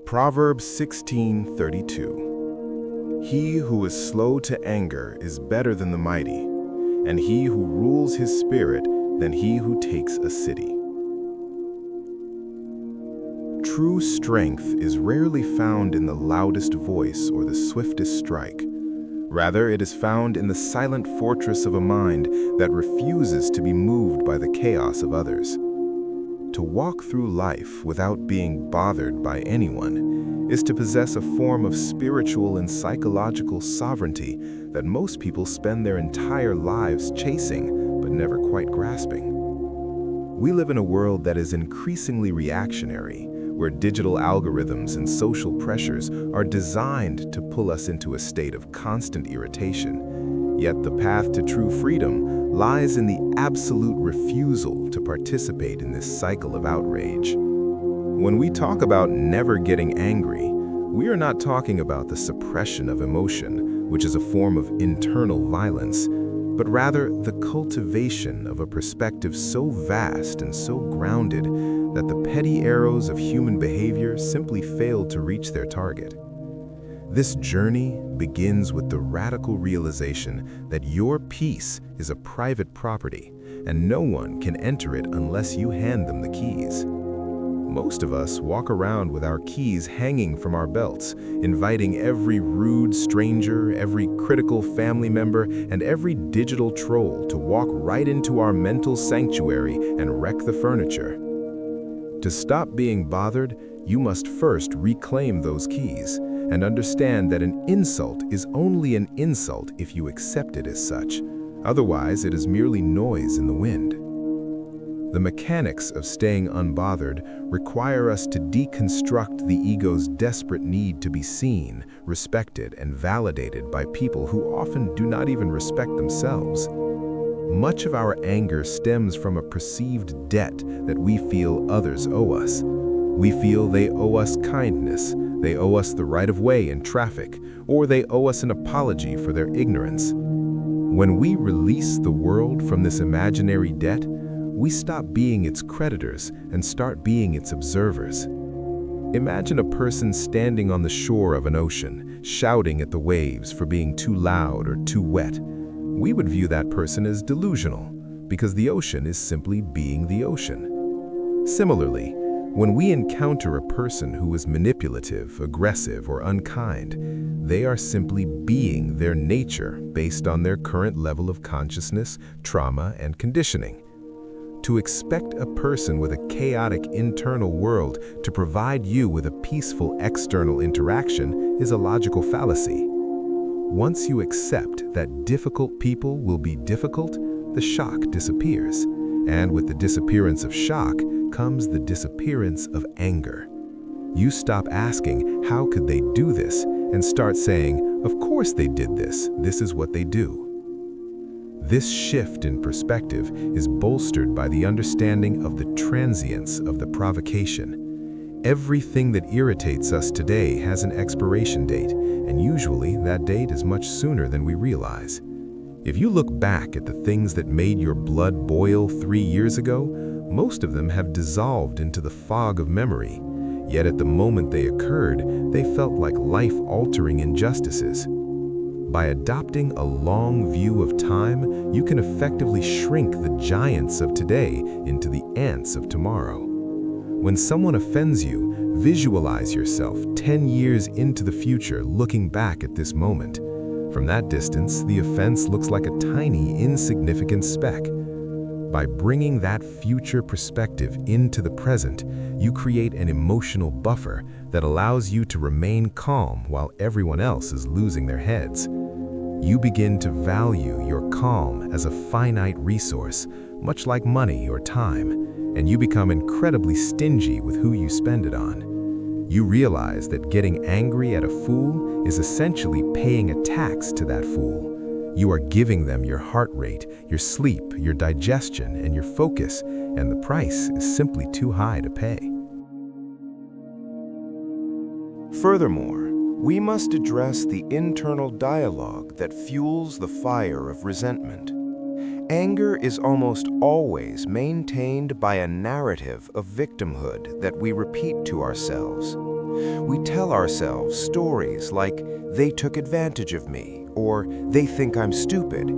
Proverbs 16:32. He who is slow to anger is better than the mighty, and he who rules his spirit than he who takes a city. True strength is rarely found in the loudest voice or the swiftest strike. Rather, it is found in the silent fortress of a mind that refuses to be moved by the chaos of others. To walk through life without being bothered by anyone is to possess a form of spiritual and psychological sovereignty that most people spend their entire lives chasing but never quite grasping. We live in a world that is increasingly reactionary, where digital algorithms and social pressures are designed to pull us into a state of constant irritation. Yet the path to true freedom lies in the absolute refusal to participate in this cycle of outrage. When we talk about never getting angry, we are not talking about the suppression of emotion, which is a form of internal violence, but rather the cultivation of a perspective so vast and so grounded that the petty arrows of human behavior simply fail to reach their target. This journey begins with the radical realization that your peace is a private property, and no one can enter it unless you hand them the keys. Most of us walk around with our keys hanging from our belts, inviting every rude stranger, every critical family member, and every digital troll to walk right into our mental sanctuary and wreck the furniture. To stop being bothered, you must first reclaim those keys and understand that an insult is only an insult if you accept it as such. Otherwise, it is merely noise in the wind. The mechanics of staying unbothered require us to deconstruct the ego's desperate need to be seen, respected, and validated by people who often do not even respect themselves. Much of our anger stems from a perceived debt that we feel others owe us. We feel they owe us kindness, they owe us the right of way in traffic, or they owe us an apology for their ignorance. When we release the world from this imaginary debt, we stop being its creditors and start being its observers. Imagine a person standing on the shore of an ocean, shouting at the waves for being too loud or too wet. We would view that person as delusional, because the ocean is simply being the ocean. Similarly, when we encounter a person who is manipulative, aggressive, or unkind, they are simply being their nature based on their current level of consciousness, trauma, and conditioning. To expect a person with a chaotic internal world to provide you with a peaceful external interaction is a logical fallacy. Once you accept that difficult people will be difficult, the shock disappears. And with the disappearance of shock comes the disappearance of anger. You stop asking, how could they do this? And start saying, of course they did this. This is what they do. This shift in perspective is bolstered by the understanding of the transience of the provocation. Everything that irritates us today has an expiration date, and usually that date is much sooner than we realize. If you look back at the things that made your blood boil 3 years ago, most of them have dissolved into the fog of memory. Yet at the moment they occurred, they felt like life-altering injustices. By adopting a long view of time, you can effectively shrink the giants of today into the ants of tomorrow. When someone offends you, visualize yourself 10 years into the future looking back at this moment. From that distance, the offense looks like a tiny, insignificant speck. By bringing that future perspective into the present, you create an emotional buffer that allows you to remain calm while everyone else is losing their heads. You begin to value your calm as a finite resource, much like money or time, and you become incredibly stingy with who you spend it on. You realize that getting angry at a fool is essentially paying a tax to that fool. You are giving them your heart rate, your sleep, your digestion, and your focus, and the price is simply too high to pay. Furthermore, we must address the internal dialogue that fuels the fire of resentment. Anger is almost always maintained by a narrative of victimhood that we repeat to ourselves. We tell ourselves stories like, "They took advantage of me," or "They think I'm stupid."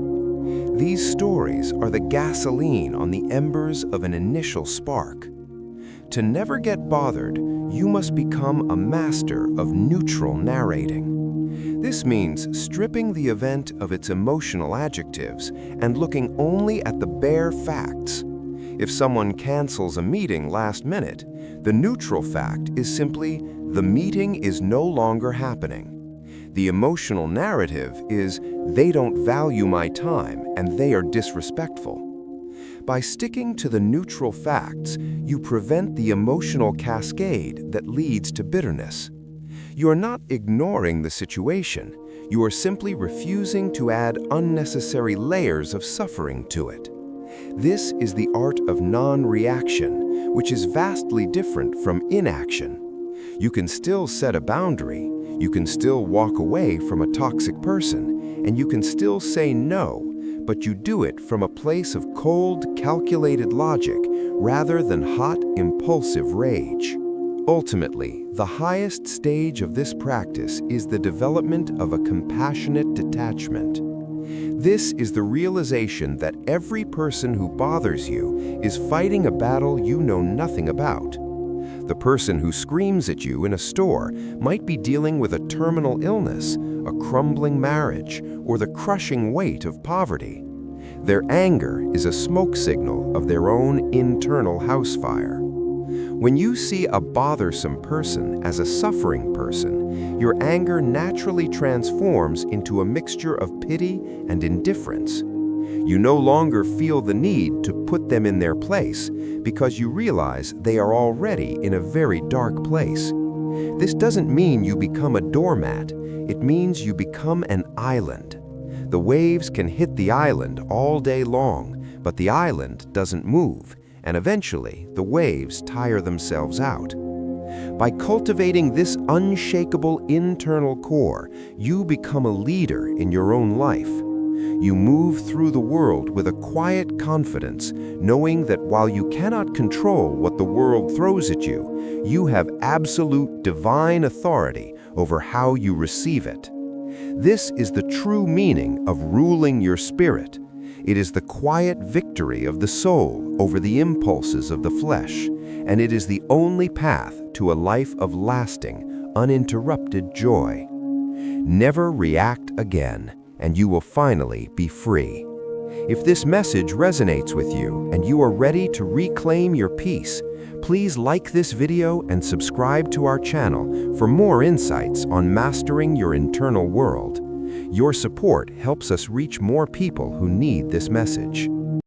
These stories are the gasoline on the embers of an initial spark. To never get bothered, you must become a master of neutral narrating. This means stripping the event of its emotional adjectives and looking only at the bare facts. If someone cancels a meeting last minute, the neutral fact is simply the meeting is no longer happening. The emotional narrative is they don't value my time and they are disrespectful. By sticking to the neutral facts, you prevent the emotional cascade that leads to bitterness. You are not ignoring the situation, you are simply refusing to add unnecessary layers of suffering to it. This is the art of non-reaction, which is vastly different from inaction. You can still set a boundary, you can still walk away from a toxic person, and you can still say no, but you do it from a place of cold, calculated logic rather than hot, impulsive rage. Ultimately, the highest stage of this practice is the development of a compassionate detachment. This is the realization that every person who bothers you is fighting a battle you know nothing about. The person who screams at you in a store might be dealing with a terminal illness, a crumbling marriage, or the crushing weight of poverty. Their anger is a smoke signal of their own internal house fire. When you see a bothersome person as a suffering person, your anger naturally transforms into a mixture of pity and indifference. You no longer feel the need to put them in their place because you realize they are already in a very dark place. This doesn't mean you become a doormat, it means you become an island. The waves can hit the island all day long, but the island doesn't move, and eventually the waves tire themselves out. By cultivating this unshakable internal core, you become a leader in your own life. You move through the world with a quiet confidence, knowing that while you cannot control what the world throws at you, you have absolute divine authority over how you receive it. This is the true meaning of ruling your spirit. It is the quiet victory of the soul over the impulses of the flesh, and it is the only path to a life of lasting, uninterrupted joy. Never react again, and you will finally be free. If this message resonates with you and you are ready to reclaim your peace, please like this video and subscribe to our channel for more insights on mastering your internal world. Your support helps us reach more people who need this message.